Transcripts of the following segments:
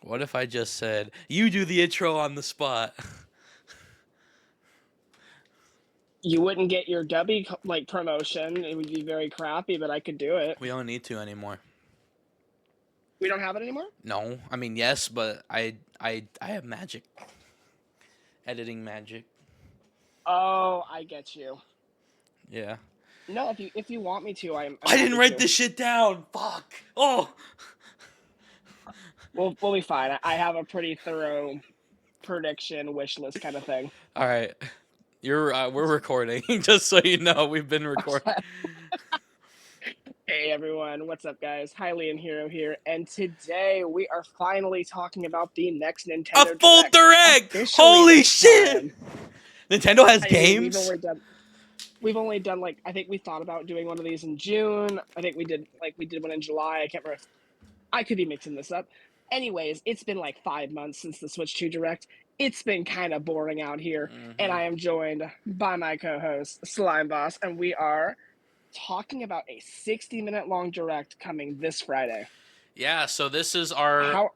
What if I just said, you do the intro on the spot? You wouldn't get your Dubby like promotion. It would be very crappy, but I could do it. We don't need to anymore. We don't have it anymore? No, I mean yes, but I have magic, editing magic. Oh, I get you. Yeah. No, if you want me to, I'm I didn't happy write to. this shit down. Fuck. Oh. We'll be fine. I have a pretty thorough prediction wish list kind of thing. All right. We're recording. Just so you know, we've been recording. Hey everyone, what's up guys? Hylian and Hero here, and today we are finally talking about the next A Nintendo full Direct. direct. Officially Holy this shit. time. Nintendo has I mean, games. we've only done like I think we thought about doing one of these in June. I think we did one in July. I can't remember if I could be mixing this up. Anyways, it's been like 5 months since the Switch 2 Direct. It's been kind of boring out here, and I am joined by my co-host Slime Boss, and we are talking about a 60-minute long Direct coming this Friday. Yeah. So this is our. How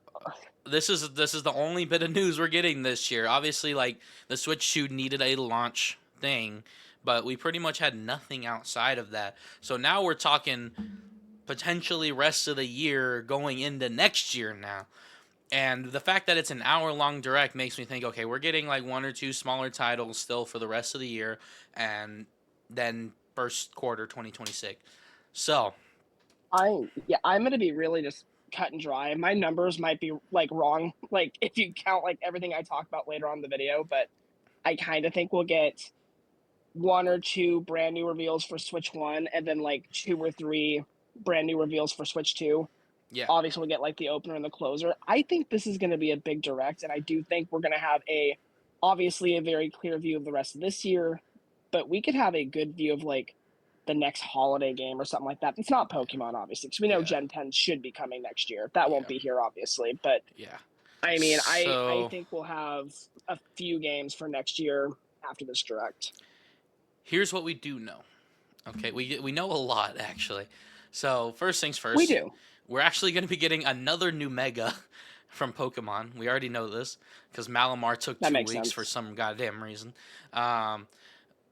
This is the only bit of news we're getting this year. Obviously, like the Switch 2 needed a launch thing, but we pretty much had nothing outside of that. So now we're talking potentially rest of the year going into next year now. And the fact that it's an hour long direct makes me think, okay, we're getting like one or two smaller titles still for the rest of the year, and then first quarter 2026. So, I'm gonna be really just cut and dry. My numbers might be like wrong, like if you count like everything I talk about later on in the video, but I kind of think we'll get one or two brand new reveals for Switch 1 and then like two or three brand new reveals for Switch 2. yeah. Obviously, we'll get like the opener and the closer. I think this is going to be a big direct, and I do think we're going to have obviously a very clear view of the rest of this year, but we could have a good view of like the next holiday game or something like that. It's not Pokemon, obviously, because we know Yeah. Gen 10 should be coming next year. That won't Yeah. be here, obviously, but Yeah. I mean, I So, think we'll have a few games for next year after this direct. here's what we do know. Okay, we know a lot actually. So first things We first, do. we're actually going to be getting another new Mega from Pokemon. We already know this because Malamar took That two makes weeks for sense. some goddamn reason. Um,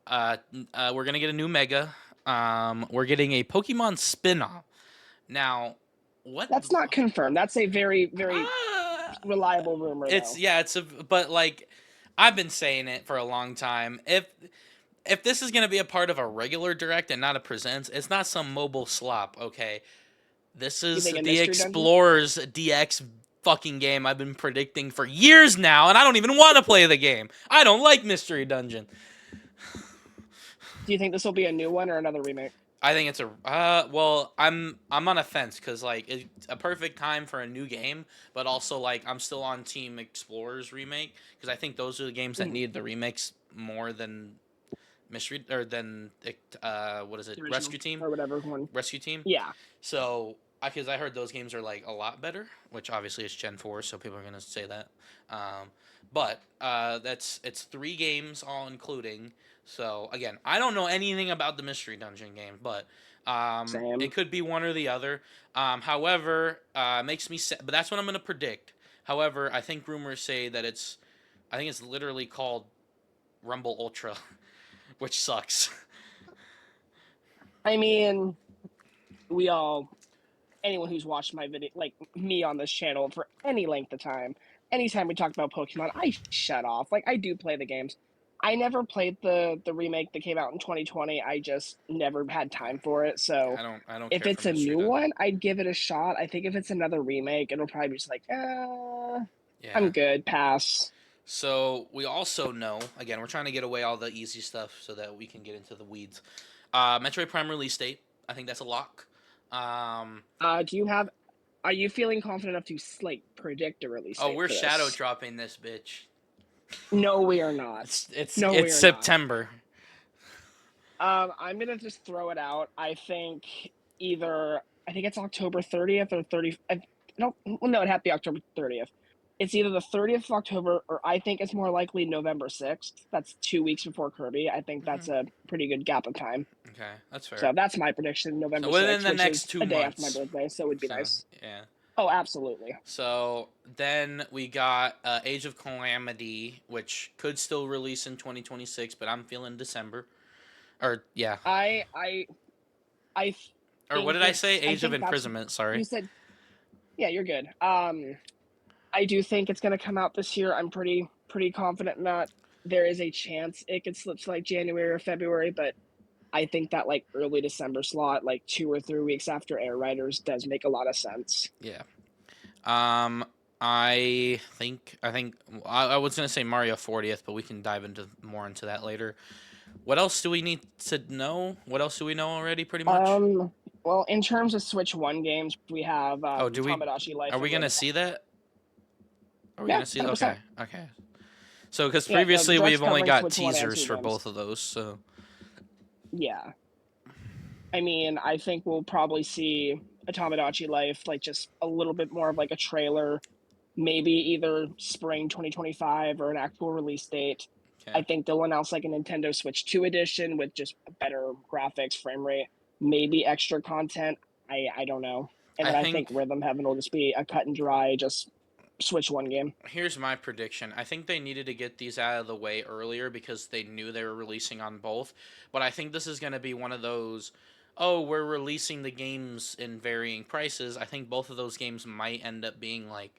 we're gonna get a new Mega. We're getting a Pokemon spin-off. Now, what? That's not confirmed. That's a very Uh, reliable rumor, it's though. yeah, it's a but like I've been saying it for a long time. If this is gonna be a part of a regular direct and not a presents, it's not some mobile slop. Okay, this You is think a the mystery dungeon? Explorers DX fucking game I've been predicting for years now, and I don't even want to play the game. I don't like Mystery Dungeon. Do you think this will be a new one or another remake? I think it's a well, I'm on a fence because like it's a perfect time for a new game, but also like I'm still on Team Explorers remake because I think those are the games that Mhm. need the remakes more than Mystery or than what is it, The original or whatever one. Rescue Team. Yeah. So because I heard those games are like a lot better, which obviously is Gen 4, so people are gonna say that. Um, but it's three games all including. So again, I don't know anything about the Mystery Dungeon game, but Same. it could be one or the other. However, makes me sad, but that's what I'm gonna predict. However, I think rumors say that I think it's literally called Rumble Ultra, which sucks. I mean, we all, anyone who's watched my video, like me on this channel for any length of time, anytime we talk about Pokemon, I shut off. Like, I do play the games. I never played the remake that came out in 2020. I just never had time for it. Yeah, So I don't if care for it's a Mystery new Dungeon. one, I'd give it a shot. I think if it's another remake, it'll probably be just like, Yeah. I'm good, pass. So we also know, again, we're trying to get away all the easy stuff so that we can get into the weeds. Metroid Prime release date. I think that's a lock. Um, Do you have? Are you feeling confident enough to like predict a release oh, date we're for shadow this? dropping this bitch. No, we are not. No, we It's are not. September. I'm gonna just throw it out. Either I think it's October 30th or 30. I don't. Well, no, it'd have to be October 30th. It's either the 30th of October or I think it's more likely November 6th. That's 2 weeks before Kirby. I think Mhm. that's a pretty good gap of time. Okay, that's fair. So that's my prediction, So November within 6th, the which next is two a day after my months. birthday, so it would be So nice. yeah. Oh, absolutely. So then we got Age of Calamity, which could still release in 2026, but I'm feeling December. Or yeah, I I or what think did I say? I Age of think that's Imprisonment. you Sorry. said. Yeah, you're good. I do think it's going to come out this year. I'm pretty confident in that. There is a chance it could slip to like January or February, but I think that like early December slot, like 2 or 3 weeks after Air Riders, does make a lot of sense. Yeah. Um, I was gonna say Mario 40th, but we can dive into more into that later. What else do we need to know? What else do we know already? Pretty much. Um, well, in terms of Switch One games, we have Oh, do we? Tamagotchi Are Life we and gonna Rhythm. see that? Are we Yeah, gonna see? 100%. Okay, okay. So, because Yeah, the previously direct's we've only covering got Switch One and teasers two for games. both of those. So, Yeah, I mean, I think we'll probably see a Tamagotchi Life, like just a little bit more of like a trailer, maybe either spring 2025 or an actual release date. okay. I think they'll announce like a Nintendo Switch 2 edition with just better graphics, frame rate, maybe extra content. I don't know. And I then I think think Rhythm Heaven will just be a cut and dry, just Switch 1 game. here's my prediction. I think they needed to get these out of the way earlier because they knew they were releasing on both. But I think this is going to be one of those, oh, we're releasing the games in varying prices. I think both of those games might end up being like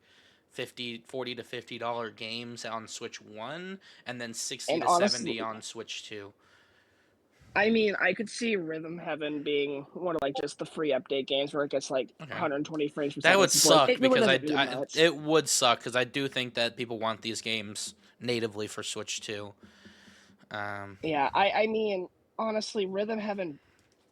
50, 40 to $50 games on Switch 1 and then 60 And to 70 honestly, on Switch 2. I mean, I could see Rhythm Heaven being one of like just the free update games where it gets like Okay. 120 frames per That second would support. suck It really because doesn't need much. it would suck because I do think that people want these games natively for Switch 2. Um, Yeah, I mean, honestly, Rhythm Heaven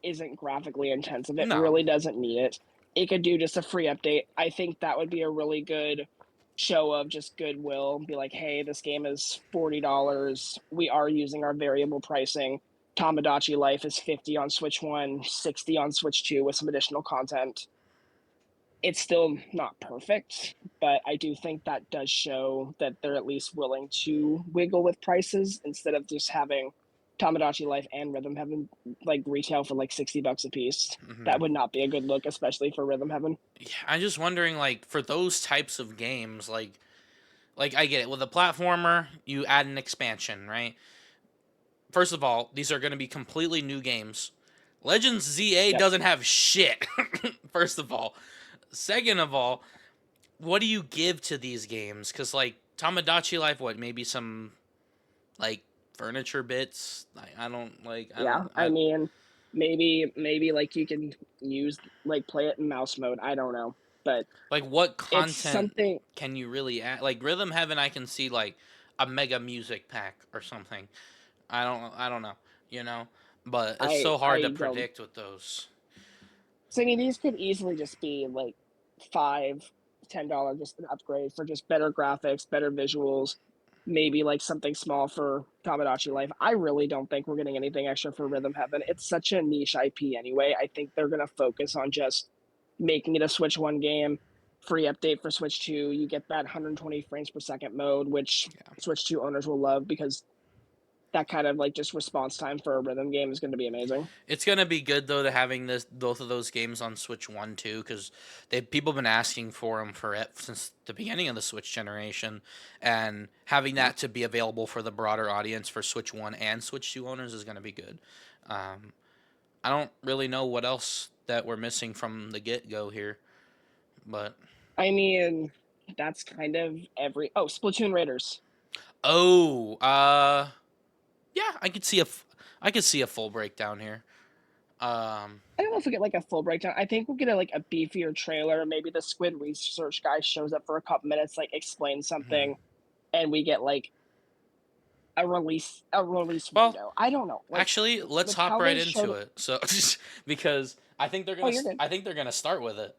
isn't graphically intensive. It no. really doesn't need it. It could do just a free update. I think that would be a really good show of just goodwill. Be like, hey, this game is $40. We are using our variable pricing. Tamagotchi Life is 50 on Switch 1, 60 on Switch 2 with some additional content. It's still not perfect, but I do think that does show that they're at least willing to wiggle with prices instead of just having Tamagotchi Life and Rhythm Heaven like retail for like $60 a piece. Hmm. That would not be a good look, especially for Rhythm Heaven. Yeah, I'm just wondering, like, for those types of games, like I get it. With a platformer, you add an expansion, right? First of all, these are going to be completely new games. Legends ZA Yep. doesn't have shit. First of all, second of all, what do you give to these games? Because like Tamagotchi Life, what maybe some like furniture bits. I don't like. I don't. Yeah. I mean, maybe like you can use like play it in mouse mode. I don't know, but Like what it's content something. can you really add? Like Rhythm Heaven, I can see like a mega music pack or something. I don't know. You know, but it's so hard to I don't. predict with those. So I mean, these could easily just be like $5, $10, just an upgrade for just better graphics, better visuals, maybe like something small for Tamagotchi Life. I really don't think we're getting anything extra for Rhythm Heaven. It's such a niche IP anyway. I think they're gonna focus on just making it a Switch One game. Free update for Switch Two. You get that 120 frames per second mode, which Yeah. Switch Two owners will love because that kind of like just response time for a rhythm game is going to be amazing. It's gonna be good though to having this both of those games on Switch One too, because they people have been asking for them for it since the beginning of the Switch generation, and having that to be available for the broader audience for Switch One and Switch Two owners is gonna be good. Um, I don't really know what else that we're missing from the get go here, but I mean, that's kind of every. Oh, Splatoon Raiders. oh, yeah, I could see a full breakdown here. Um, I don't know if we get like a full breakdown. I think we'll get like a beefier trailer. Maybe the Squid Research guy shows up for a couple minutes, like explains mhm. something, and we get like a release Well, window. I don't know. Like actually, let's with hop how right they into showed. it. So, because Oh, you're good. I think they're gonna start with it.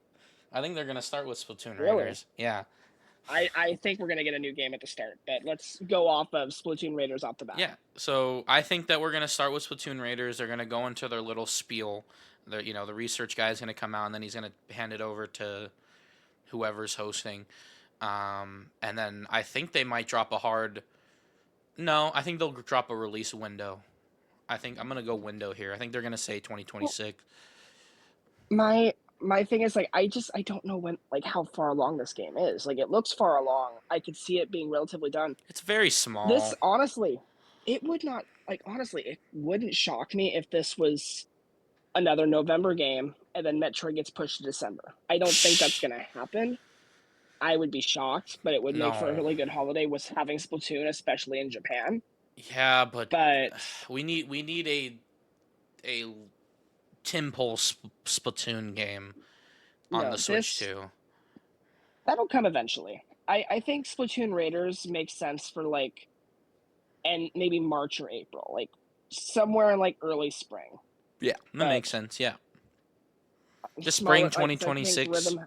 I think they're gonna start with Splatoon Really? Raiders. Yeah, I think we're gonna get a new game at the start, but let's go off of Splatoon Raiders off the bat. yeah. So I think that we're gonna start with Splatoon Raiders. They're gonna go into their little spiel. The research guy's gonna come out and then he's gonna hand it over to whoever's hosting. And then I think they might drop a hard. No, I think they'll drop a release window. I think I'm gonna go window here. I think they're gonna say Well, 2026. my my thing is like I don't know when like how far along this game is. Like it looks far along. I could see it being relatively done. It's very This small. honestly, it would not like honestly, it wouldn't shock me if this was another November game and then Metroid gets pushed to December. I don't think that's Psh, gonna happen. I would be shocked, but it would make for a no. really good holiday with having Splatoon, especially in Japan. Yeah, but But we need a Timpole Splatoon game on no, the Switch this too. that'll come eventually. I think Splatoon Raiders makes sense for like and maybe March or April, like somewhere in like early spring. Yeah, that makes But sense. Yeah, just spring smaller, like 'cause I think 2026.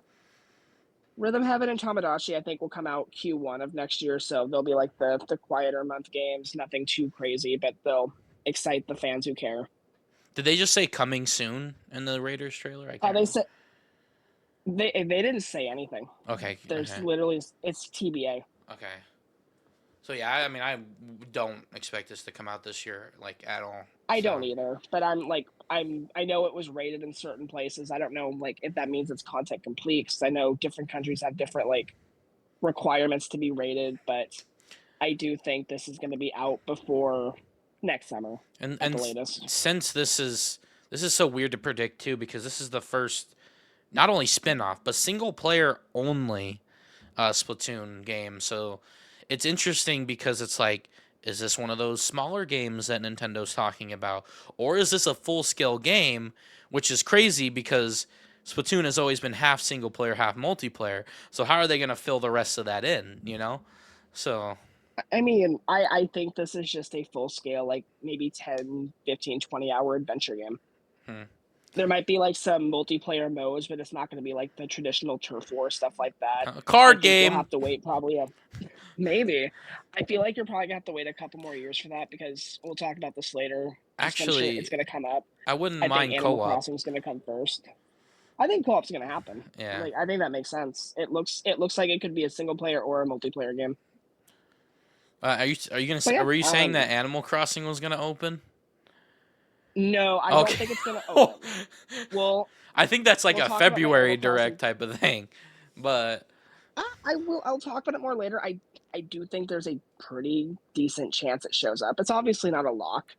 Rhythm Heaven and Tamagotchi, I think will come out Q1 of next year, so they'll be like the quieter month games, nothing too crazy, but they'll excite the fans who care. Did they just say coming soon in the Raiders trailer? I can't They remember. said they didn't say anything. Okay, There's okay, literally it's TBA. okay. So yeah, I mean, I don't expect this to come out this year, like at all. I So don't either, but I know it was rated in certain places. I don't know like if that means it's content complete because I know different countries have different like requirements to be rated, but I do think this is going to be out before next summer at the latest. since this is so weird to predict too, because this is the first not only spin-off but single player only Splatoon game. So it's interesting because it's like, is this one of those smaller games that Nintendo's talking about, or is this a full-scale game? Which is crazy because Splatoon has always been half single player, half multiplayer. So how are they going to fill the rest of that in? So I mean, I think this is just a full scale, like maybe 10, 15, 20 hour adventure game. hmm. There might be like some multiplayer modes, but it's not going to be like the traditional turf war stuff like that. A I card think you'll game. have to wait probably maybe. I feel like you're probably gonna have to wait a couple more years for that because we'll talk about this later. Just I'm sure it's Actually, gonna come up. I wouldn't I think mind Animal co-op. Crossing is gonna come first. I think co-op's gonna happen. Yeah. Like I think that makes sense. It looks like it could be a single player or a multiplayer game. Are you gonna So yeah, were you saying that Animal Crossing was gonna open? no, I don't Okay. think it's gonna open. Well, I think that's like we'll a talk about my February Animal direct Crossing. type of thing. But I will. I'll talk about it more later. I do think there's a pretty decent chance it shows up. It's obviously not a lock.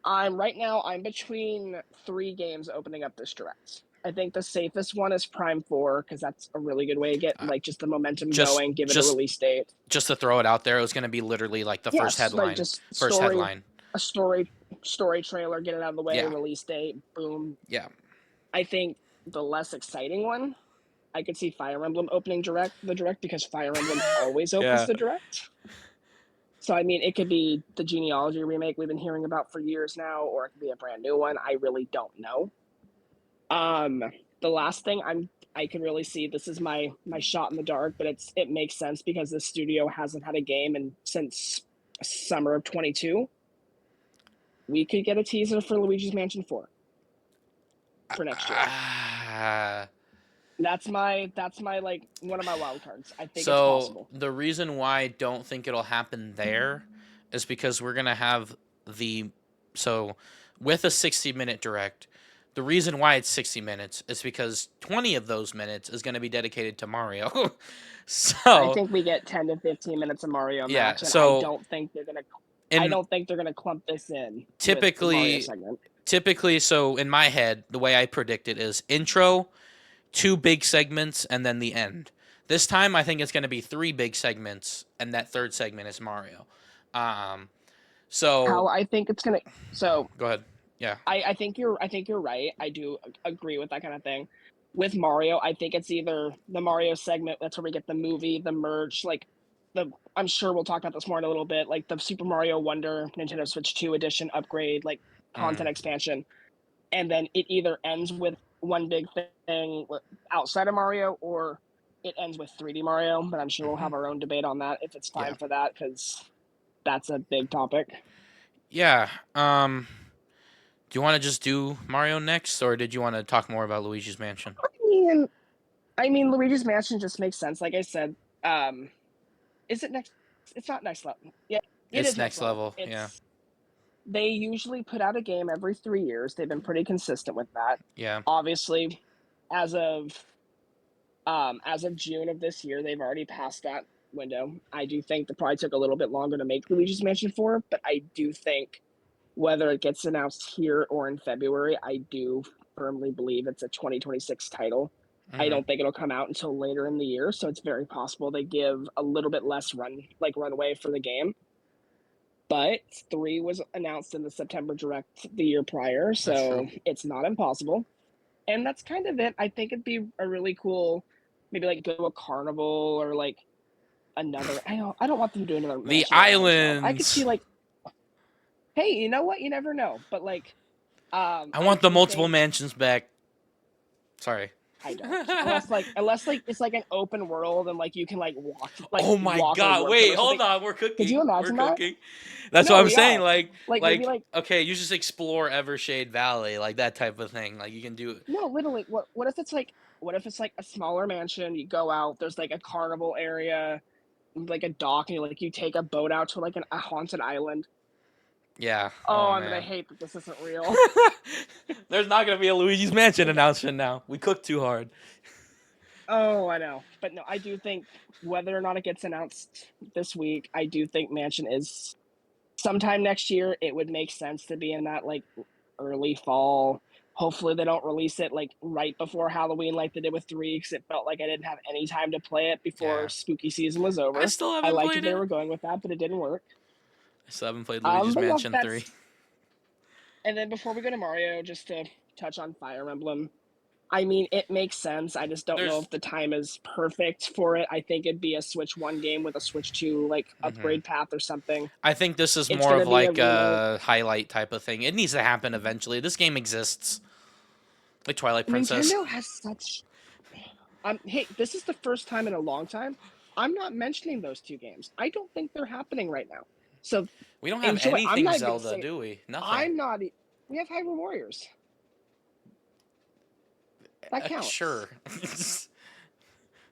I'm between three games opening up this direct. I think the safest one is Prime 4 because that's a really good way to get uh, like just the momentum just going, give it a just release date. just to throw it out there, it was gonna be literally like the first Yes, like headline. just First story headline. a story trailer, get it out of the way, Yeah. release date, boom. Yeah. I think the less exciting one, I could see Fire Emblem opening the direct because Fire Emblem always opens Yeah. the direct. So I mean, it could be the genealogy remake we've been hearing about for years now, or it could be a brand new one. I really don't know. Um, the last thing I can really see this is my shot in the dark, but it makes sense because the studio hasn't had a game and since summer of 22. We could get a teaser for Luigi's Mansion 4 for next year. Ah. That's my like one of my wild cards. I think it's So possible. the reason why I don't think it'll happen there is because we're gonna have the so with a 60-minute direct. The reason why it's 60 minutes is because 20 of those minutes is going to be dedicated to Mario. I So think we get 10 to 15 minutes of Mario yeah, Max, and so I in don't think they're gonna clump this in with the Mario typically segment. typically so in my head the way I predict it is intro, two big segments, and then the end. This time I think it's going to be three big segments, and that third segment is Mario. Um, How so I think it's gonna so go ahead. Yeah. I think you're right. I do agree with that kind of thing. With Mario, I think it's either the Mario segment, that's where we get the movie, the merch, like the I'm sure we'll talk about this more in a little bit, like the Super Mario Wonder Nintendo Switch 2 edition upgrade, like content Mm, expansion. And then it either ends with one big thing outside of Mario or it ends with 3D Mario, but I'm sure we'll hmm. have our own debate on that if it's Yeah. time for that because that's a big topic. Yeah. Do you want to just do Mario next, or did you want to talk more about Luigi's Mansion? mean, I mean, Luigi's Mansion just makes sense. Like I said, um, is it next? It's not next level. Yeah, it It's is next next level. level. Yeah. It's They usually put out a game every 3 years. They've been pretty consistent with that. Yeah. Obviously, as of June of this year, they've already passed that window. I do think that probably took a little bit longer to make Luigi's Mansion 4, but I do think whether it gets announced here or in February, I do firmly believe it's a 2026 title. I Hmm. don't think it'll come out until later in the year, so it's very possible they give a little bit less runway for the game. But 3 was announced in the September Direct the year prior, That's true. so it's not impossible. And that's kind of it. I think it'd be a really cool, maybe like go to a carnival or like another. I don't want them to do another The mansion or a hotel. I could see islands. like, hey, you know what? You never know. But like, I I want the do multiple think mansions back. Sorry. I don't unless it's like an open world and like you can Oh my walk or god, work them wait, or something. hold on, we're Could you cooking. We're imagine that? cooking. That's what No, I'm we saying. are. Like maybe like Okay, you just explore Evershade Valley, like that type of thing. Like you can do it. no, literally. What if it's like a smaller mansion? You go out. There's like a carnival area, like a dock, and you take a boat out to like a haunted island. Yeah. Oh, Oh I'm gonna man. hate that this isn't real. There's not gonna be a Luigi's Mansion Like, announcement now. We cooked too hard. oh, I know, but no, I do think whether or not it gets announced this week, I do think Mansion is sometime next year. It would make sense to be in that like early fall. Hopefully, they don't release it like right before Halloween, like they did with 3, because it felt like I didn't have any time to play it before Yeah. spooky season was I over. still I haven't liked played where they it. were going with that, but it didn't work. I still haven't played Luigi's But yeah, Mansion 3. that's and then before we go to Mario, just to touch on Fire Emblem, I mean, it makes sense. I just don't know There's if the time is perfect for it. I think it'd be a Switch 1 game with a Switch 2 like hmm upgrade path or something. I think this is It's more gonna of be a like remake. a highlight type of thing. It needs to happen eventually. This game exists. Like Twilight Princess. Nintendo has such hey, this is the first time in a long time I'm not mentioning those two games. I don't think they're happening right now. So We don't have enjoy. I'm anything not even gonna Zelda, say do we? Nothing. I'm not we have Hyrule Warriors. That counts. Sure.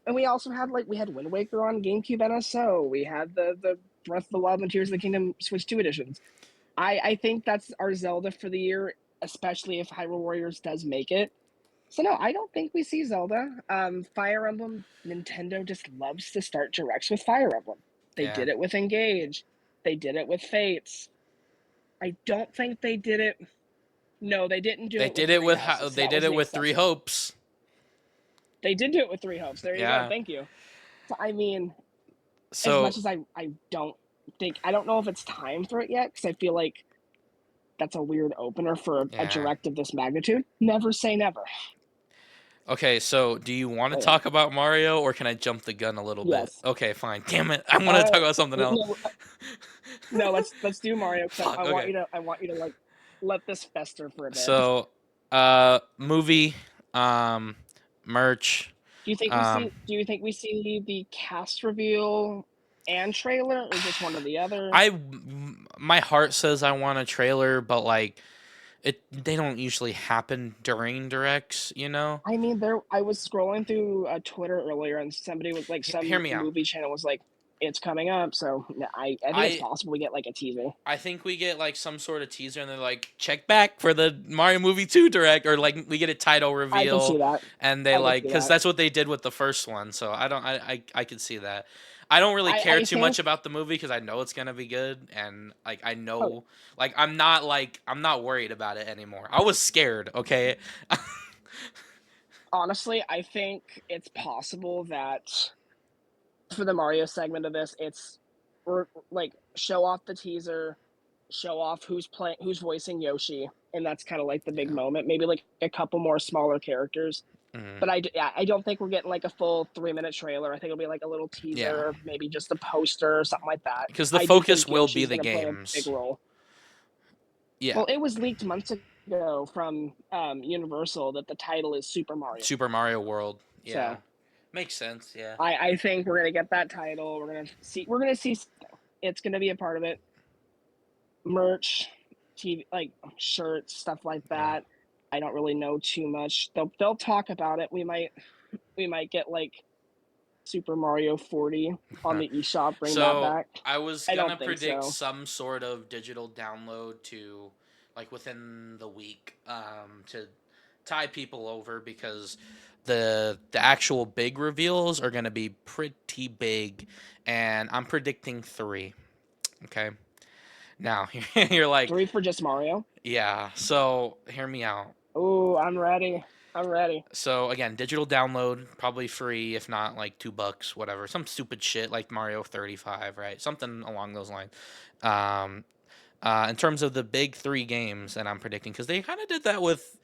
And we also had we had Wind Waker on GameCube NSO. We had the Breath of the Wild and Tears of the Kingdom Switch 2 editions. I think that's our Zelda for the year, especially if Hyrule Warriors does make it. So no, I don't think we see Zelda. Fire Emblem, Nintendo just loves to start directs with Fire Emblem. They Yeah. did it with Engage. They did it with Fates. I don't think they did it. No, they didn't do They it with did it Three with Houses. they That did was it the with Three exception. Hopes. They did do it with Three Hopes. There you go. Yeah. Thank you. So I mean, as much So as I don't know if it's time for it yet because I feel like that's a weird opener for a yeah. direct of this magnitude. Never say never. Okay, so do you want to Oh yeah. talk about Mario or can I jump the gun a little bit? Yes. Okay, fine. Damn it. I want to Uh, talk about something else. no, no. Let's do Mario because Fuck. Okay. I want you to like let this fester for a bit. So, movie, um, merch, um, Do you think we see the cast reveal and trailer, or just one or the other? I my heart says I want a trailer, but like they don't usually happen during directs, you know? I mean, I was scrolling through Twitter earlier, and somebody was like, Hear some me out. movie channel was like, "It's coming up." So I think it's I possible we get like a teaser. I think we get like some sort of teaser and they're like check back for the Mario movie 2 direct or like we get a title I can see reveal that. and they I can like see cuz that. that's what they did with the first one. So I could see that. I don't really care I too much think. about the movie cuz I know it's going to be good and like I Oh, know like I'm not worried about it anymore. I was scared, okay? honestly, I think it's possible that for the Mario segment of this, it's or like show off the teaser, show off who's voicing Yoshi, and that's kind of like the big Yeah. moment. Maybe like a couple more smaller characters. Mhm. But yeah, I don't think we're getting like a full 3 minute trailer. I think it'll be like a little Yeah. teaser, maybe just a poster or something like that. Because the I do focus think will be Yoshi's the going to play a big games. role. Yeah. Well, it was leaked months ago from Universal that the title is Super Mario. Super Mario World. Yeah. So Makes sense, yeah. I think we're gonna get that title. We're gonna see. It's gonna be a part of it. Merch, TV, like shirts, stuff like Yeah. that. I don't really know too much. They'll talk about it. We might get like Super Mario 40 on the eShop. Bring that So back. I was I gonna don't think predict so. some sort of digital download to like within the week to tie people over because The actual big reveals are gonna be pretty big, and I'm predicting 3. Okay. Now you're like, 3 for just Mario. yeah. So hear me out. Ooh, I'm ready. I'm ready. So again, digital download, probably free, if not like $2, whatever. Some stupid shit like Mario 35, right? Something along those lines. Um, in terms of the big 3 games that I'm predicting, because they kind of did that with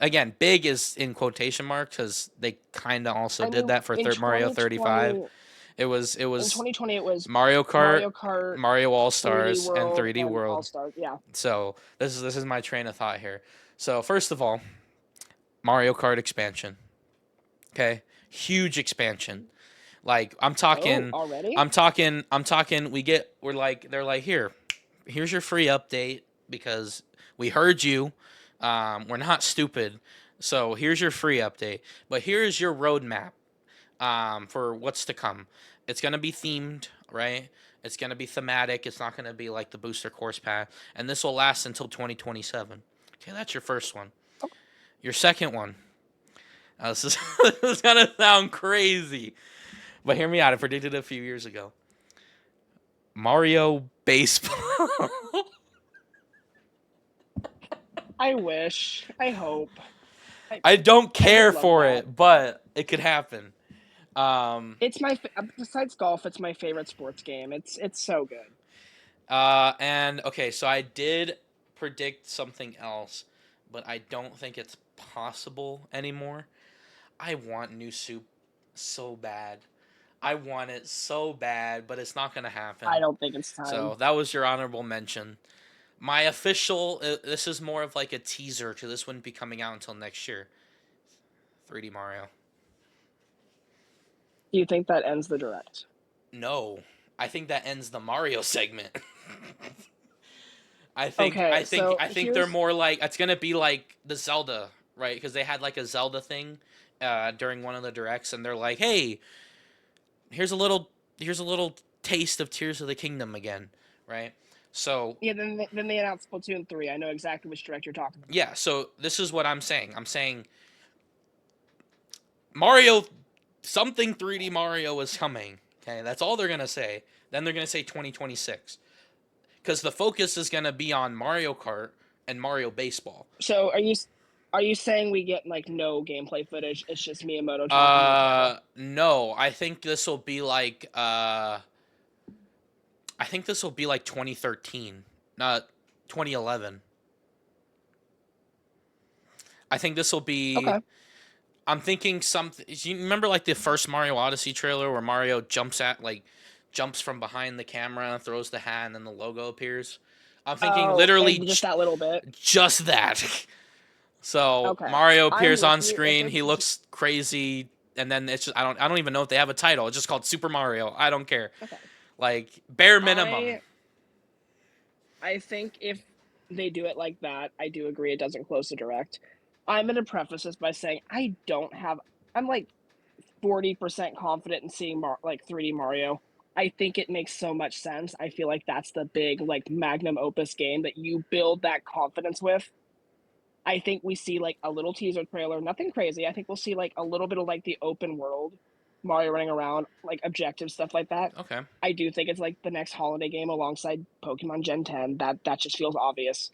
again, big is in quotation marks because they kind of also I did mean, that for in Mario 35. 2020, It in was 2020 it was Mario Kart, Mario Kart, Mario All 3D Stars, and World, 3D and All World. Stars. Yeah. So this is my train of thought here. So first of all, Mario Kart expansion. Okay, huge expansion. Like Oh, already? I'm talking. We're like they're like here's your free update because we heard you. We're not stupid. So here's your free update. But here's your roadmap for what's to come. It's gonna be themed, right? It's gonna be thematic. It's not gonna be like the booster course path, and this will last until 2027. Okay, that's your first one. Okay. Your second one. This is this is gonna sound crazy, but hear me out. I predicted it a few years ago. Mario Baseball. I wish. I hope. I I don't I would care love for that. it, but it could happen. Um, It's besides golf, it's my favorite sports game. It's so good. and okay, so I did predict something else, but I don't think it's possible anymore. I want new soup so bad. I want it so bad, but it's not gonna I happen. don't think it's time. So that was your honorable mention. My official, this is more of like a teaser to this wouldn't be coming out until next year. 3D Mario. Do you think that ends the direct? No, I think that ends the Mario segment. Okay, so I think they're here's more like it's gonna be like the Zelda, right? Because they had like a Zelda thing during one of the directs, and they're like, "Hey, here's a little here's a little taste of Tears of the Kingdom again," right? So yeah. Then they announced Splatoon 3. I know exactly which direct you're talking about. yeah, so this is what I'm saying. I'm saying Mario something 3D Mario is coming. Okay, that's all they're gonna say. Then they're gonna say 2026 because the focus is gonna be on Mario Kart and Mario Baseball. So are you saying we get like no gameplay footage? It's just Miyamoto talking to the camera. No, I think this will be like 2013, not 2011. I think this will be. Okay. I'm thinking something. You remember like the first Mario Odyssey trailer where Mario jumps from behind the camera, throws the hat, and then the logo appears. I'm thinking Oh, literally and just that little bit. just that. So Okay, Mario I'm appears with on you. If screen. He it's looks crazy, and then it's just I don't even know if they have a title. It's just called Super Mario. I don't care. okay, Like bare minimum. I I think if they do it like that, I do agree it doesn't close the direct. I'm gonna preface this by saying I don't have. I'm like 40% confident in seeing like 3D Mario. I think it makes so much sense. I feel like that's the big like magnum opus game that you build that confidence with. I think we see like a little teaser trailer, nothing crazy. I think we'll see like a little bit of like the open world, Mario running around, like objective stuff like that. Okay. I do think it's like the next holiday game alongside Pokemon Gen 10. That just feels obvious.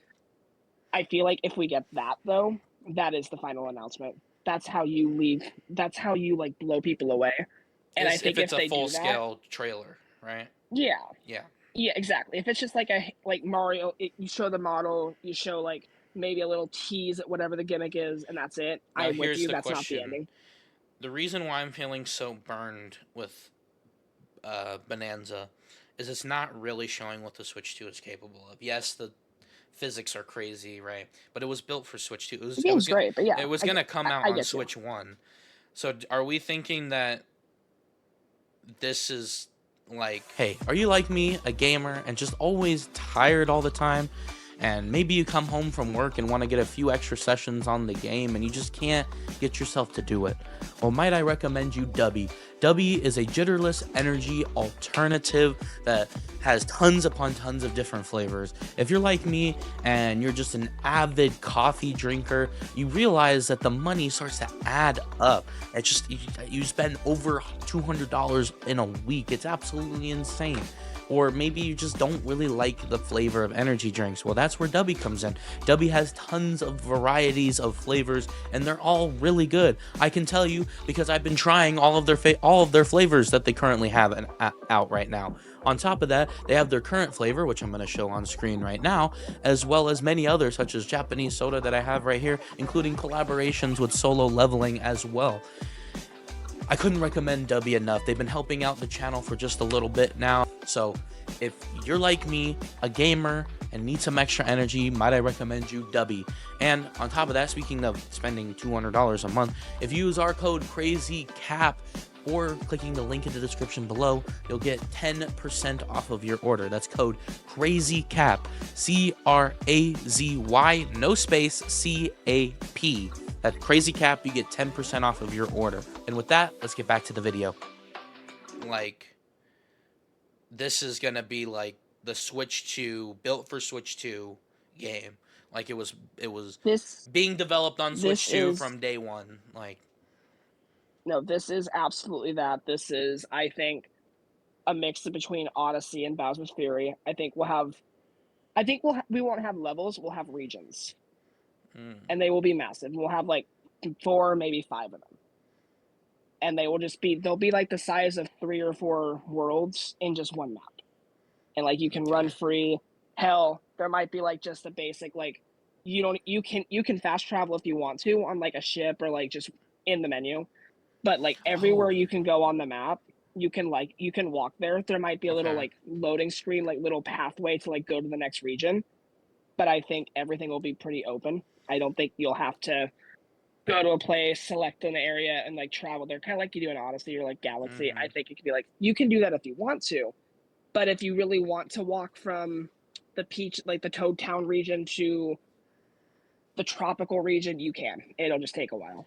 I feel like if we get that though, that is the final announcement. That's how you leave. That's how you like blow people away. And I Is if think it's if a they full do that, scale trailer, right? yeah, Yeah. yeah, exactly. If it's just like a like Mario, you show the model, you show like maybe a little tease at whatever the gimmick is, and that's it. Now I'm with here's you. the That's not the question. ending. The reason why I'm feeling so burned with Bonanza is it's not really showing what the Switch 2 is capable of. Yes, the physics are crazy, right? But it was built for Switch 2. The game's great, but yeah, It was gonna come out I on get you. Switch 1. So are we thinking that this is like, hey, are you like me, a gamer, and just always tired all the time? and maybe you come home from work and want to get a few extra sessions on the game and you just can't get yourself to do it. Well, might I recommend you Dubby. Dubby is a jitterless energy alternative that has tons upon tons of different flavors. If you're like me and you're just an avid coffee drinker, you realize that the money starts to add up. It's just you spend over $200 in a week. It's absolutely insane. Or maybe you just don't really like the flavor of energy drinks. Well, that's where Dubby comes in. Dubby has tons of varieties of flavors, and they're all really good. I can tell you because I've been trying all of their flavors that they currently have out right now. On top of that, they have their current flavor, which I'm going to show on screen right now, as well as many others, such as Japanese soda that I have right here, including collaborations with Solo Leveling as well. I couldn't recommend Dubby enough. They've been helping out the channel for just a little bit now. So if you're like me, a gamer, and need some extra energy, might I recommend you Dubby. And on top of that, speaking of spending $200 a month, if you use our code CrazyCap or clicking the link in the description below, you'll get 10% off of your order. That's code CrazyCap, CRAZY, no space, CAP. That Crazy Cap, you get 10% off of your order. And with that, let's get back to the video. Like, this is gonna be like the Switch 2, built for Switch 2 game. Like it was This being developed on this Switch 2 is from day one. Like, no, this is absolutely that. This is, I think, a mix between Odyssey and Bowser's Fury. We won't have levels. We'll have regions, and they will be massive. We'll have like 4, maybe 5 of them, and they'll be like the size of 3 or 4 worlds in just one map, and like you can run okay. free. Hell, there might be like just a basic like you can fast travel if you want to on like a ship or like just in the menu, but like everywhere Oh, you can go on the map, you can walk there. There might be a little okay. like loading screen, like little pathway to like go to the next region, but I think everything will be pretty open. I don't think you'll have to go to a place, select an area, and like travel there, kind of like you do in Odyssey or like Galaxy. I think it could be like you can do that if you want to, but if you really want to walk from the Peach, like the Toad Town region to the tropical region, you can. It'll just take a while.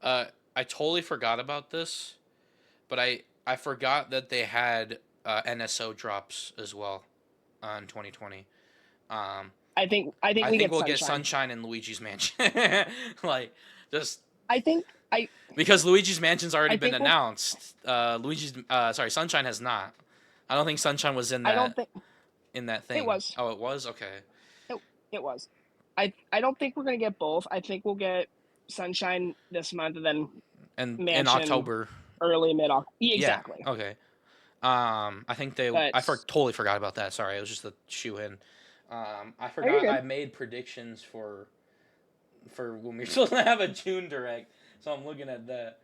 Uh, I totally forgot about this, but I forgot that they had NSO drops as well in 2020. Um, I think I we think get we'll get Sunshine. Sunshine and Luigi's Mansion. Like, just I think I because Luigi's Mansion's already I been think we'll. announced. Sorry, Sunshine has not. I don't think Sunshine was I don't think in that it thing. was. Oh, it was? Okay. It, it was. I don't think we're gonna get both. I think we'll get Sunshine this month and then And in Mansion October. early mid October. Yeah. Exactly. Okay. I think But totally forgot about that. Sorry, it was just a shoe in. I oh, you're forgot good. I made predictions for when we're supposed to have a June direct. So I'm looking at that.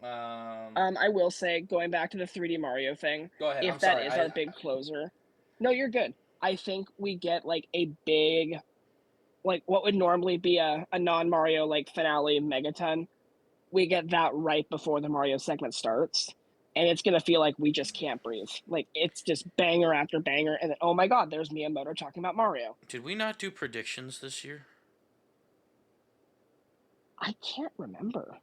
I will say, going back to the 3D Mario thing, Go ahead. I'm if that sorry. is our big closer, no, you're good. I think we get like a big, like what would normally be a non Mario like finale megaton. We get that right before the Mario segment starts. And it's gonna feel like we just can't breathe. Like it's just banger after banger, and then oh my god, there's Miyamoto talking about Mario. Did we not do predictions this year? I can't remember.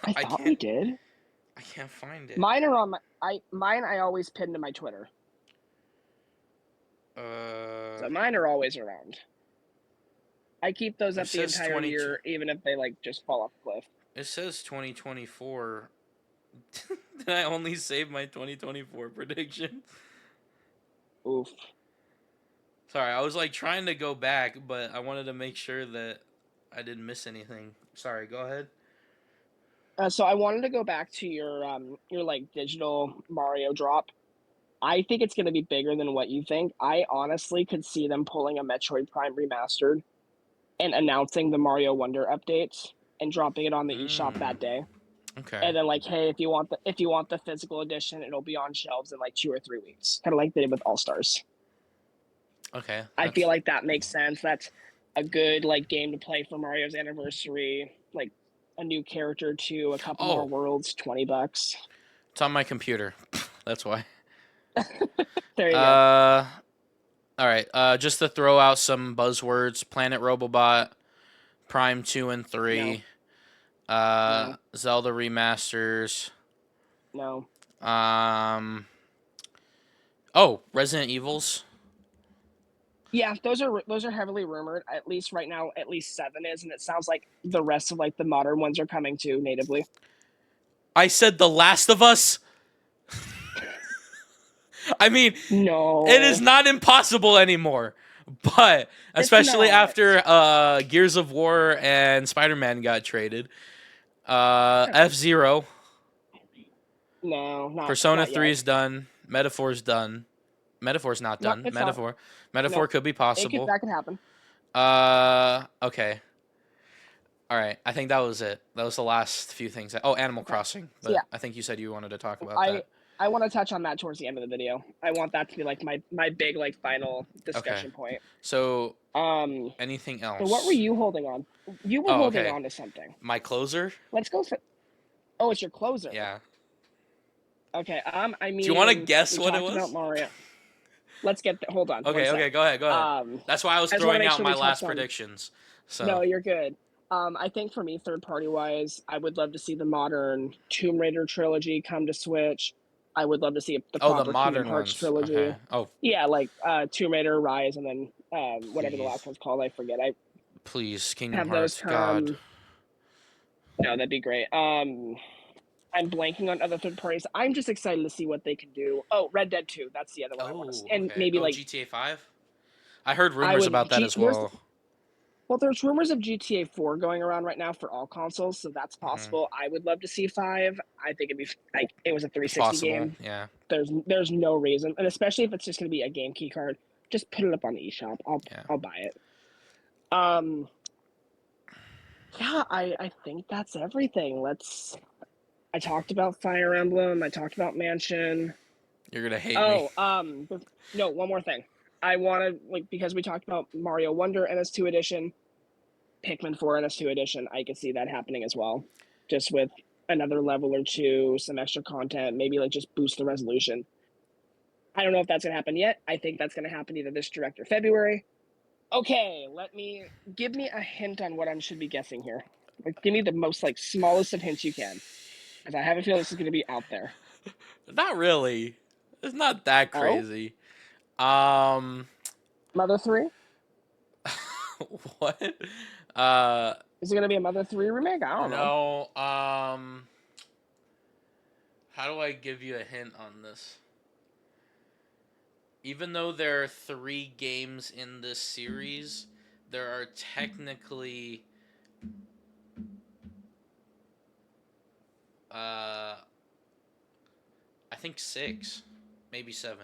I I thought we can't. did. I can't find it. Mine are on my mine I always pin to my Twitter. Uh, So mine are always around. I keep those it up the says entire 22. year, even if they like just fall off a cliff. It says 2024. Did I only save my 2024 prediction? Oof. Sorry, I was like trying to go back, but I wanted to make sure that I didn't miss anything. Sorry, go ahead. So I wanted to go back to your like digital Mario drop. I think it's going to be bigger than what you think. I honestly could see them pulling a Metroid Prime remastered and announcing the Mario Wonder updates and dropping it on the eShop Mm, that day. okay. And then like, hey, if you want the physical edition, it'll be on shelves in like 2 or 3 weeks, kind of like they did with All Stars. Okay. I feel That's like that makes sense. That's a good like game to play for Mario's anniversary. Like a new character to a couple more oh, worlds, $20. it's on my computer. That's why. There you go. Uh, All right. Just to throw out some buzzwords: Planet Robobot, Prime 2 and No, 3, no, Zelda remasters. no. Um. Oh, Resident Evils. Yeah, those are heavily rumored. At least right now, at least 7 is, and it sounds like the rest of like the modern ones are coming too natively. I said The Last of Us. I mean, it is No, not impossible anymore. But it's especially not. after Gears of War and Spider Man got traded, F Zero, No, Persona not 3 yet. is done, Metaphor's done. Metaphor's not No, done. it's not. Metaphor Nope. could be It could possible. that could happen. Okay. All right. I think that was it. That was the last few things. Oh, Animal Okay. Crossing. So But yeah, I think you said you wanted to talk about I that. I want to touch on that towards the end of the video. I want that to be like my big like final Okay. discussion point. So, Um, anything so what were else? you holding on? You were Oh, holding okay. on to something. My closer? Let's go for. Oh, it's your closer. Yeah. Okay. I Do you want to mean, guess we what it talked about was? Mario. Let's get hold on one Okay, sec. okay, go ahead, go ahead. Um, That's why I was I just want to throwing make out sure my we last touched on. predictions. So, No, you're good. I think for me, third party wise, I would love to see the modern Tomb Raider trilogy come to Switch. I would love to see the oh, the proper Kingdom modern Hearts ones. Okay. trilogy. Oh, Yeah, like Tomb Raider, Rise, and then whatever the please, last one's called, I forget. I please, Kingdom have those Hearts. God. come. No, that'd be great. I'm blanking on other third parties. I'm just excited to see what they can do. Oh, Red Dead 2, that's the other one I want to see. Oh, And okay. maybe Oh, like GTA 5. I heard I rumors would about that G as there's well. well, there's rumors of GTA 4 going around right now for all consoles, so that's Hmm. possible. I would love to see 5. I think it'd be like it was a It's 360 possible. game. Yeah. There's no reason, and especially if it's just going to be a game key card, just put it up on the eShop. Yeah. I'll buy it. Um yeah, I think that's everything. Let's I talked about Fire Emblem, I talked about Mansion. You're gonna hate me. Oh, no, one more thing. I want to like because we talked about Mario Wonder NS2 edition, Pikmin 4 NS2 edition. I could see that happening as well, just with another level or two, some extra content, maybe like just boost the resolution. I don't know if that's gonna happen yet. I think that's gonna happen either this direct or February. Okay, let me give me a hint on what I should be guessing here. Like, give me the most like smallest of hints you can, because I have a feeling this is gonna be out there. Not really. It's not that Oh, crazy. Um, Mother 3? what? Uh, Is it gonna be a Mother 3 remake? I don't know. no. How do I give you a hint on this? Even though there are 3 games in this series, there are technically uh I think 6, maybe 7.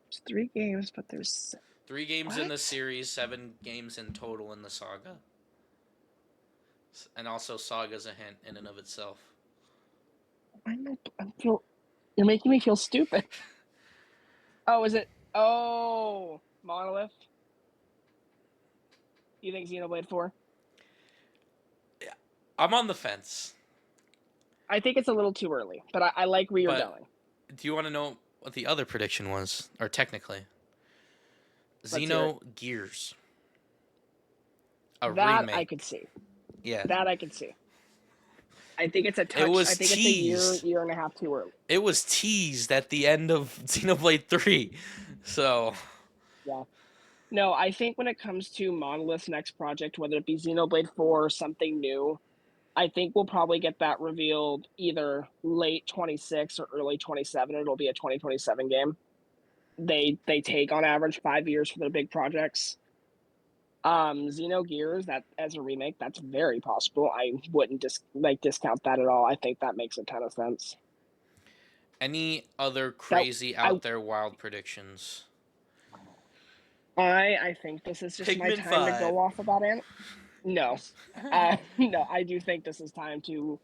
It's 3 games, but there's 3 games in the what? series, 7 games in total in the saga. And also saga's a hint in and of itself. I feel you're making me feel stupid. Oh, is it? Oh, Monolith. You think Xenoblade 4? Yeah. I'm on the fence. I think it's a little too early, but I like where you're But going. do you want to know what the other prediction was? Or technically, Let's hear it. Xenogears, a That I remake. could see. Yeah. That I could see. I think it's a It touch. I was think it's a teased. year and a half too early. It was teased at the end of Xenoblade 3. So, Yeah. No, I think when it comes to Monolith's next project, whether it be Xenoblade 4 or something new, I think we'll probably get that revealed either late 26 or early 27. It'll be a 2027 game. They take on average 5 years for their big projects. Xenogears, that as a remake, that's very possible. I wouldn't discount that at all. I think that makes a ton of sense. any other That crazy I out there wild predictions? I think this is just my Pikmin time to 5. go off about it. No, no, I do think this is time to.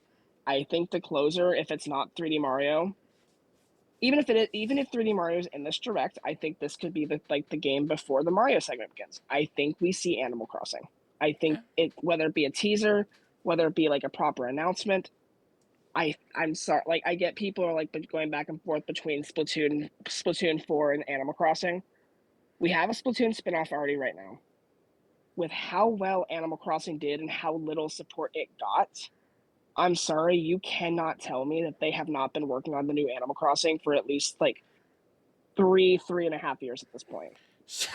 I think the closer, if it's not 3D Mario, even if 3D Mario is in this direct, I think this could be the game before the Mario segment begins. I think we see Animal Crossing. I think Okay. it whether it be a teaser, whether it be like a proper announcement, I'm sorry. Like I get people are like going back and forth between Splatoon 4 and Animal Crossing. We have a Splatoon spinoff already right now. With how well Animal Crossing did and how little support it got, I'm sorry, you cannot tell me that they have not been working on the new Animal Crossing for at least like 3.5 years at this point.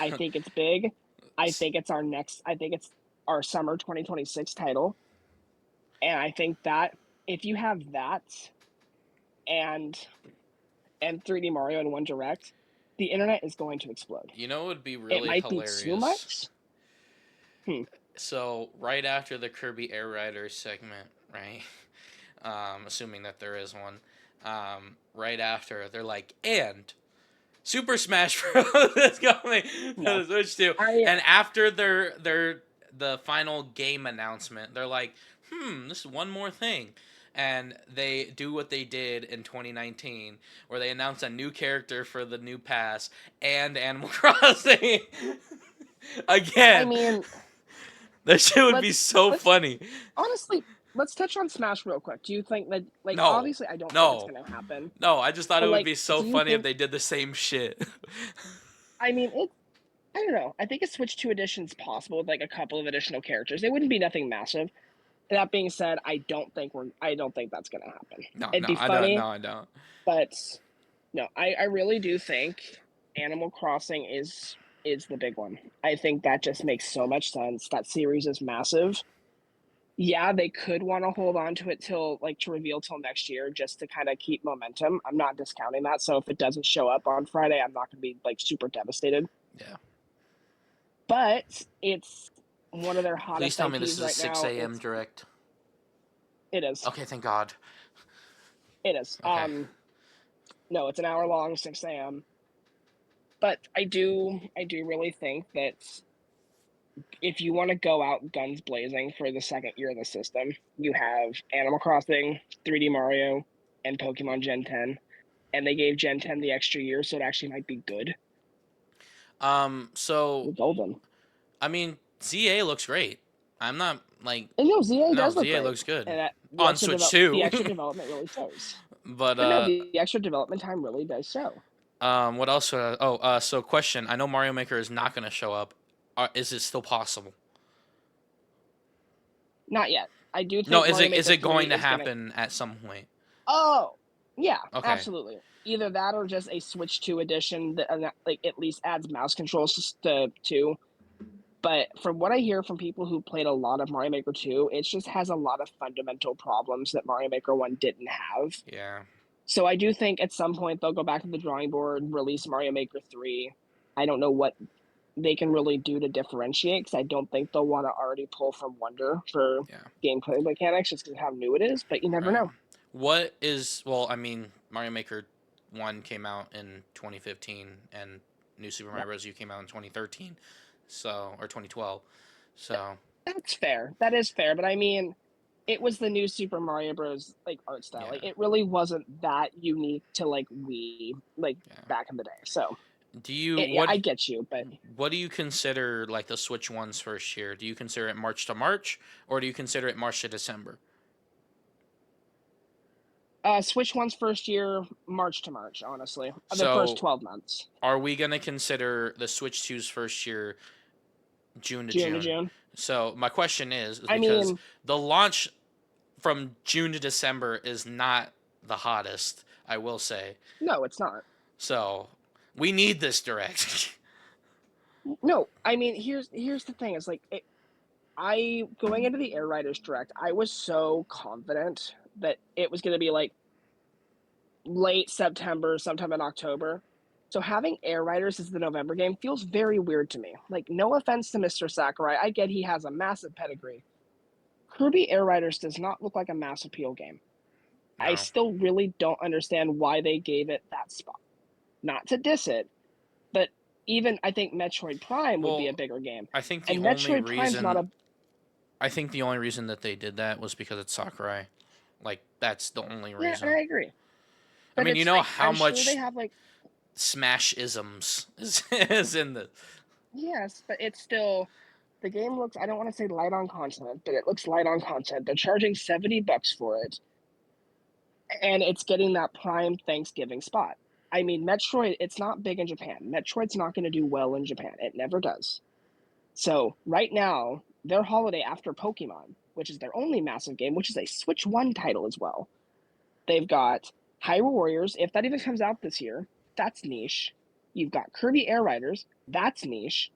I think it's big. I think it's our summer 2026 title. And I think that if you have that and 3D Mario in one direct, the internet is going to explode. You know, it would be It really might be too hilarious. much. Hmm. So right after the Kirby Air Rider segment, right? Assuming that there is one. Right after they're like, and Super Smash Bros. Is coming to No. the Switch too. I And after the final game announcement, they're like, this is one more thing. And they do what they did in 2019, where they announce a new character for the new pass and Animal Crossing I again. mean, That shit would be let's so let's funny. honestly, let's touch on Smash real quick. Do you think that like No, obviously I don't think it's no, going to happen, no. I just thought it but would like be so do you funny if think they did the same shit. I mean, I don't know. I think a Switch 2 edition is possible with like a couple of additional characters. It wouldn't be nothing massive. That being said, I don't think that's going to happen. No, It'd no, be I don't. funny, No, I don't. but no, I really do think Animal Crossing is the big one. I think that just makes so much sense. That series is massive. Yeah, they could want to hold on to it till like to reveal till next year just to kind of keep momentum. I'm not discounting that. So if it doesn't show up on Friday, I'm not going to be like super devastated. Yeah. But it's one of their Please hottest tell me this IPs is a right 6 now. a.m. direct. It is. Okay, thank God. It is. Okay. No, it's an hour long, 6 a.m. But I do really think that if you want to go out guns blazing for the second year of the system, you have Animal Crossing, 3D Mario, and Pokemon Gen 10. And they gave Gen 10 the extra year, so it actually might be good. So You're golden. I mean, ZA looks great. I'm not like And no, ZA no, does look ZA great. looks good And on Switch too. the extra development really shows. But But no, the extra development time really does show. what else? So question. I know Mario Maker is not going to show up. Is it still possible? Not yet. I do No, think Mario is Maker it 3 going to is gonna. happen at some point? Oh, yeah, Okay. absolutely. Either that or just a Switch 2 edition that like at least adds mouse controls to 2. But from what I hear from people who played a lot of Mario Maker 2, it just has a lot of fundamental problems that Mario Maker 1 didn't have. Yeah. So I do think at some point they'll go back to the drawing board, release Mario Maker 3. I don't know what they can really do to differentiate because I don't think they'll want to already pull from Wonder for Yeah. gameplay mechanics just because how new it is, but you never Right. know. What is well? I mean, Mario Maker 1 came out in 2015, and New Super Yeah. Mario Bros. U came out in 2013, so or 2012. So That's fair. That is fair, but I mean, it was the new Super Mario Bros. Like art style. yeah, Like it really wasn't that unique to like Wii like yeah. back in the day. So Do you yeah, I get you, but what do you consider like the Switch One's first year? Do you consider it March to March, or do you consider it March to December? Switch One's first year, March to March. Honestly, the first So 12 months, are we gonna consider the Switch Two's first year June to June to June? June. So my question is I because mean, the launch from June to December is not the hottest, I will say. no, it's not. So we need this direct. No, I mean, here's the thing. It's like I going into the Air Riders Direct, I was so confident that it was going to be like late September, sometime in October. So having Air Riders as the November game feels very weird to me. Like, no offense to Mr. Sakurai, I get he has a massive pedigree. Kirby Air Riders does not look like a mass appeal game. I No. still really don't understand why they gave it that spot. Not to diss it, but even I think Metroid Prime would be a Well, bigger game. I think the And only Metroid Prime's not reason a. I think the only reason that they did that was because it's Sakurai. Like that's the only Yeah, and I reason. agree. I But mean, you it's know like, how I'm sure they much have like. Smash isms is in the. Yes, but it's still. The game looks, I don't want to say light on content, but it looks light on content. They're charging $70 for it. and it's getting that prime Thanksgiving spot. I mean, Metroid, it's not big in Japan. Metroid's not going to do well in Japan. It never does. So right now, their holiday after Pokemon, which is their only massive game, which is a Switch 1 title as well. They've got Hyrule Warriors, if that even comes out this year, that's niche. You've got Kirby Air Riders, that's niche.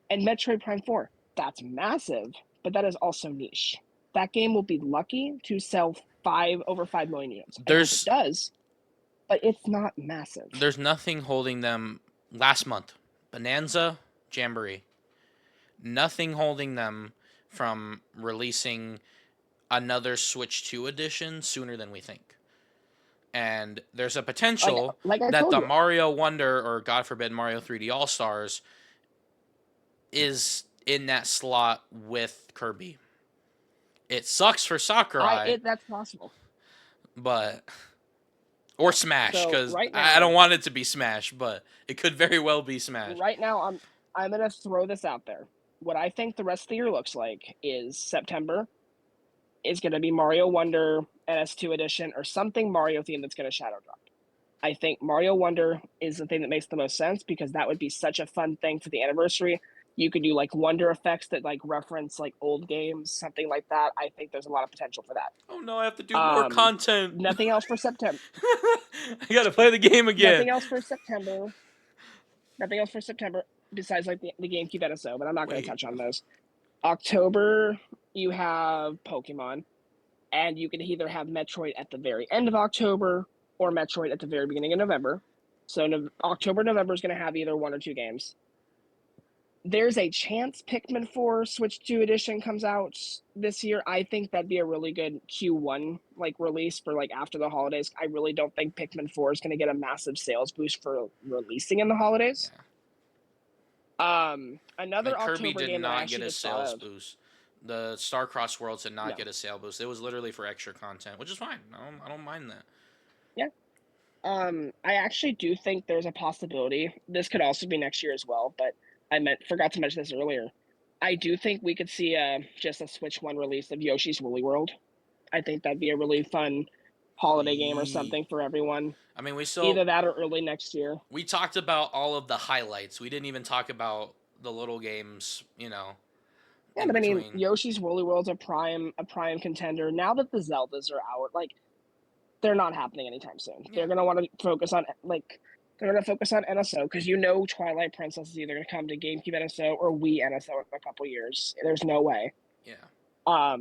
And Metroid Prime 4, that's massive, but that is also niche. That game will be lucky to sell over 5 million units. I hope it There's does, but it's not massive. there's nothing holding them. Last month, Bonanza, Jamboree, nothing holding them from releasing another Switch 2 edition sooner than we think. And there's a potential Like I that told the you, Mario Wonder, or God forbid Mario 3D All Stars, is in that slot with Kirby. It sucks for Sakurai, that's possible. but or Smash, So because I don't want it to be Smash, but it could very well be Smash. right now I'm gonna throw this out there. What I think the rest of the year looks like is September is gonna be Mario Wonder NS2 edition or something Mario themed that's gonna shadow drop. I think Mario Wonder is the thing that makes the most sense because that would be such a fun thing for the anniversary. You could do like wonder effects that like reference like old games, something like that. I think there's a lot of potential for that. Oh no, I have to do more content. Nothing else for September. I gotta play the game again. Nothing else for September. Nothing else for September besides like the GameCube NSO, but I'm not going to Wait. touch on those. October, you have Pokemon, and you can either have Metroid at the very end of October or Metroid at the very beginning of November. So October, November is going to have either one or two games. There's a chance Pikmin 4 Switch 2 edition comes out this year. I think that'd be a really good Q1 like release for like after the holidays. I really don't think Pikmin 4 is going to get a massive sales boost for releasing in the holidays. Another And Kirby October did game that I not get actually a just thought sales of. boost. The Starcross Worlds did not No. get a sale boost. It was literally for extra content, which is fine. I don't mind that. Yeah. I actually do think there's a possibility. This could also be next year as well, but forgot to mention this earlier. I do think we could see just a Switch 1 release of Yoshi's Woolly World. I think that'd be a really fun holiday game or something for everyone. I mean, Either that or early next year. we talked about all of the highlights. We didn't even talk about the little games, you know, Yeah, in but I mean, between. Yoshi's Woolly World's a prime contender. Now that the Zeldas are out, like they're not happening anytime soon. Yeah. They're gonna want to focus on they're gonna focus on NSO because Twilight Princess is either gonna come to GameCube NSO or Wii NSO in a couple years. There's no way. Yeah.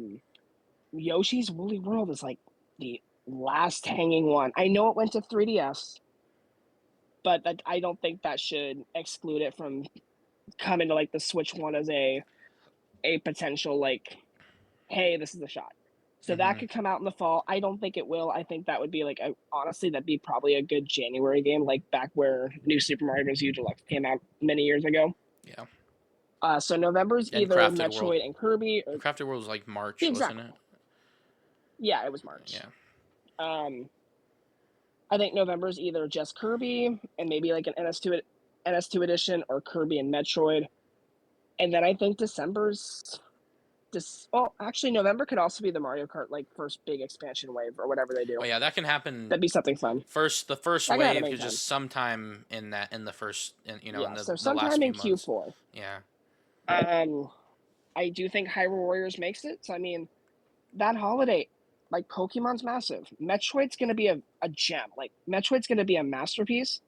Yoshi's Woolly World is like the last hanging one. I know it went to 3DS, but I don't think that should exclude it from coming to like the Switch one as a potential like, hey, this is a shot. So that could come out in the fall. I don't think it will. I think that would be like honestly, that'd be probably a good January game, like back where New Super Mario Bros. U Deluxe came out many years ago. Yeah. So November's And either Crafted Metroid World. and Kirby. Or Crafted World was like March, exactly. wasn't it? Yeah, it was March. Yeah. I think November's either just Kirby and maybe like an NS2 edition or Kirby and Metroid. And then I think December's actually November could also be the Mario Kart like first big expansion wave or whatever they do. Oh yeah, that can happen. That'd be something fun. The first wave is just sometime in the first, so the sometime last few in months. Q4. Yeah. I do think Hyrule Warriors makes it. So I mean, that holiday, like Pokemon's massive. Metroid's gonna be a gem. Like Metroid's gonna be a masterpiece.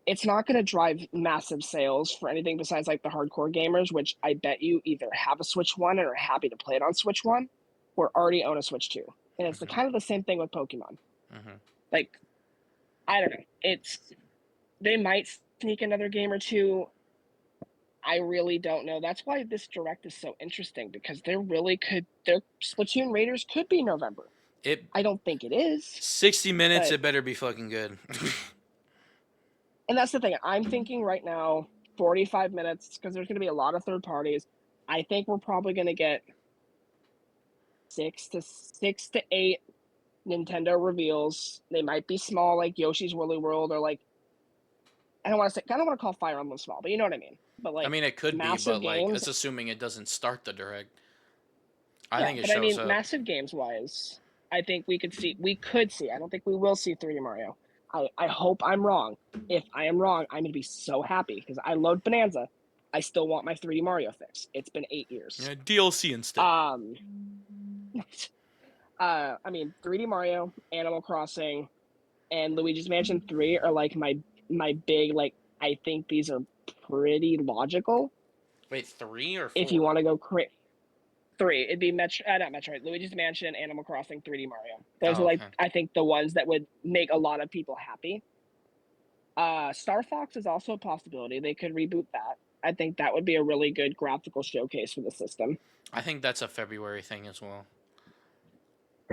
It's not going to drive massive sales for anything besides like the hardcore gamers, which I bet you either have a Switch 1 and are happy to play it on Switch 1 or already own a Switch 2. And it's kind of the same thing with Pokemon. Like, I don't know. They might sneak another game or two. I really don't know. That's why this direct is so interesting because their Splatoon Raiders could be November. I don't think it is. 60 minutes, it better be fucking good. And that's the thing. I'm thinking right now, 45 minutes, because there's going to be a lot of third parties. I think we're probably going to get 6 to 8 Nintendo reveals. They might be small, like Yoshi's Woolly World, or like I don't want to call Fire Emblem small, but you know what I mean. But like, I mean, it could be, but like, games, that's assuming it doesn't start the direct. I think it shows up. Massive games wise, I think we could see. I don't think we will see 3D Mario. I hope I'm wrong. If I am wrong, I'm gonna be so happy because I load Bonanza. I still want my 3D Mario fix. It's been 8 years. Yeah, DLC instead. Um, I mean, 3D Mario, Animal Crossing, and Luigi's Mansion 3 are like my big like. I think these are pretty logical. Wait, 3 or If you 4? want to go three, it'd be not Metroid, Luigi's Mansion, Animal Crossing, 3D Mario. Those Oh, are like okay. I think the ones that would make a lot of people happy. Star Fox is also a possibility. They could reboot that. I think that would be a really good graphical showcase for the system. I think that's a February thing as well.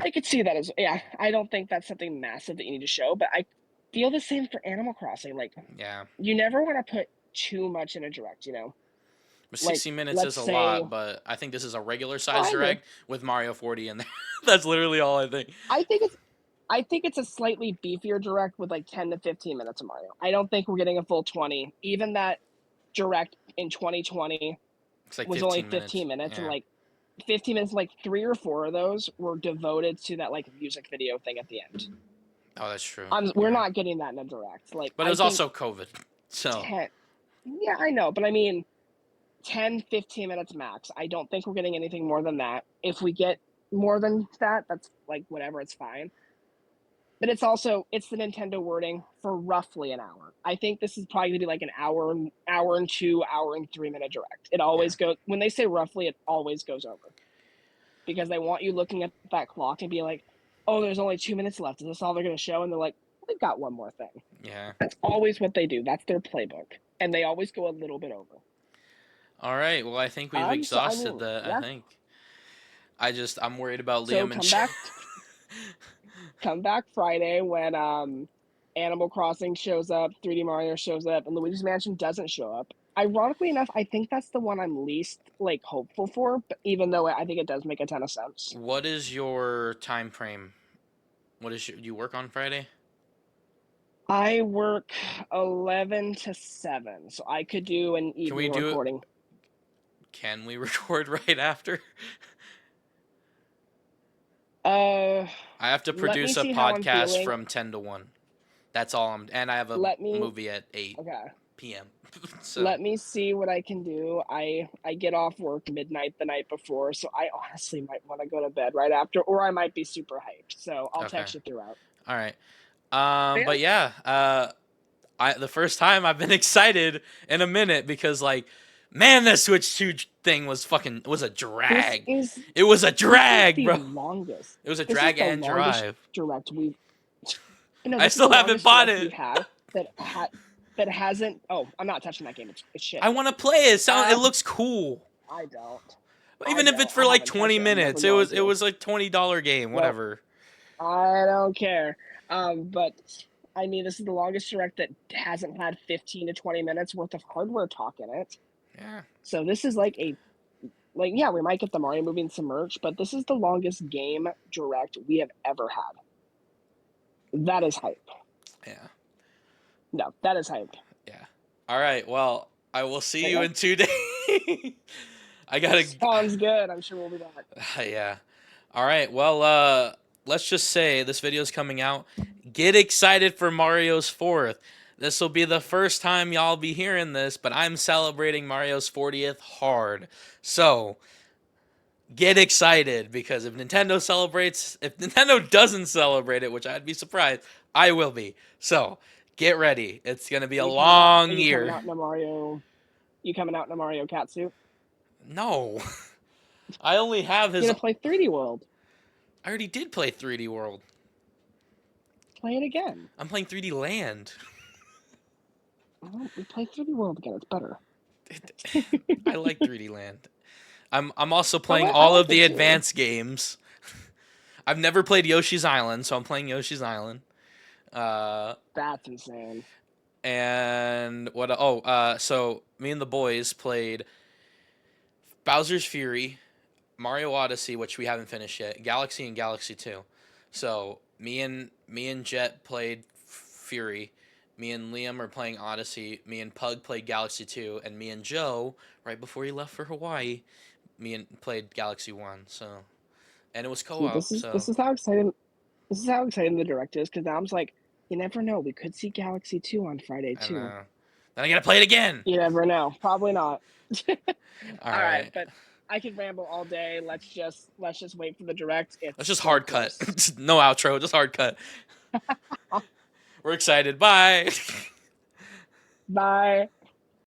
I could see that as yeah. I don't think that's something massive that you need to show, but I feel the same for Animal Crossing. Like Yeah. you never want to put too much in a direct, you know. But Like 60 minutes let's is a say, lot, but I think this is a regular oh, size I agree. direct with Mario 40 in there. That's literally all I think. I think it's I think it's a slightly beefier direct with like 10 to 15 minutes of Mario. I don't think we're getting a full 20. Even that direct in 2020 It's like was only 15 15 minutes. minutes, and Yeah. like 15 minutes, like 3 or 4 of those were devoted to that like music video thing at the end. Oh, that's true. We're You're right. not getting that in a direct. Like But it I was think also COVID. So, 10, yeah, I know, but I mean 10, 15 minutes max. I don't think we're getting anything more than that. If we get more than that, that's like whatever, it's fine. But it's the Nintendo wording for roughly an hour. I think this is probably gonna be like an hour and 2 hour and 3 minute direct. It yeah. always goes when they say roughly, it always goes over because they want you looking at that clock and be like, "Oh, there's only 2 minutes left. Is this all they're gonna show?" And they're like, "They've got one more thing." Yeah. That's always what they do. That's their playbook, and they always go a little bit over. All right. Well, I think we've So I exhausted mean, that. I yeah. think. I'm worried about So Liam and Ch- come back Friday when Animal Crossing shows up, 3D Mario shows up, and Luigi's Mansion doesn't show up. Ironically enough, I think that's the one I'm least like hopeful for, but even though I think it does make a ton of sense. What is your time frame? You work on Friday? I work 11 to 7, so I could do an Can we evening do it? recording. Can we record right after? Uh, I have to let me produce a see how I'm podcast feeling. from 10 to 1. That's all and I have a Let me movie at 8 okay. p.m. So, Let me see what I can do. I get off work midnight the night before, so I honestly might want to go to bed right after, or I might be super hyped. So I'll okay. text you throughout. All right. But yeah, But yeah, the first time I've been excited in a minute because like, man, that Switch 2 thing was a this drag. is It was a this is drag, the bro. longest. It was a This is drag the and longest drive. direct we've. No, I this is the still haven't longest bought direct it. we've had that hasn't. Oh, I'm not touching that game. It's shit. I want to play it. It Uh, looks cool. I don't. Even if it's for I like haven't touched 20 it. I'm never minutes. going It to. was like $20 game, Nope. whatever. I don't care. But I mean, this is the longest direct that hasn't had 15 to 20 minutes worth of hardware talk in it. Yeah. So this is like yeah, we might get the Mario movie and some merch, but this is the longest game direct we have ever had. That is hype. Yeah. No, that is hype. Yeah. All right. Well, I will see But you yeah, in 2 days. I gotta. sounds good. I'm sure we'll be back. Yeah. All right. Well, let's just say this video is coming out. Get excited for Mario's 4th. This will be the first time y'all be hearing this, but I'm celebrating Mario's 40th hard. So, get excited because if Nintendo doesn't celebrate it, which I'd be surprised, I will be. So, get ready. It's going to be a Are long you coming year. out in a Mario? You coming out in a Mario cat suit? No. I only have You're his gonna play 3D World. I already did play 3D World. Play it again. I'm playing 3D Land. Well, we play 3D World again. It's better. I like 3D Land. I'm also I playing like, I all of like the it too. advanced games. I've never played Yoshi's Island, so I'm playing Yoshi's Island. That's insane. And what? So me and the boys played Bowser's Fury, Mario Odyssey, which we haven't finished yet, Galaxy and Galaxy 2. So me and Jet played Fury. Me and Liam are playing Odyssey. Me and Pug played Galaxy 2, and me and Joe, right before he left for Hawaii, me and played Galaxy 1. So, and it was See, co-op. this So is how exciting the direct is, because now I'm like, you never know. We could see Galaxy 2 on Friday I too. know. Then I gotta play it again. You never know. Probably not. All All right, right, but I could ramble all day. Let's just wait for the direct. let's It's just so hard cut. close. No outro, just hard cut. We're excited. Bye. Bye.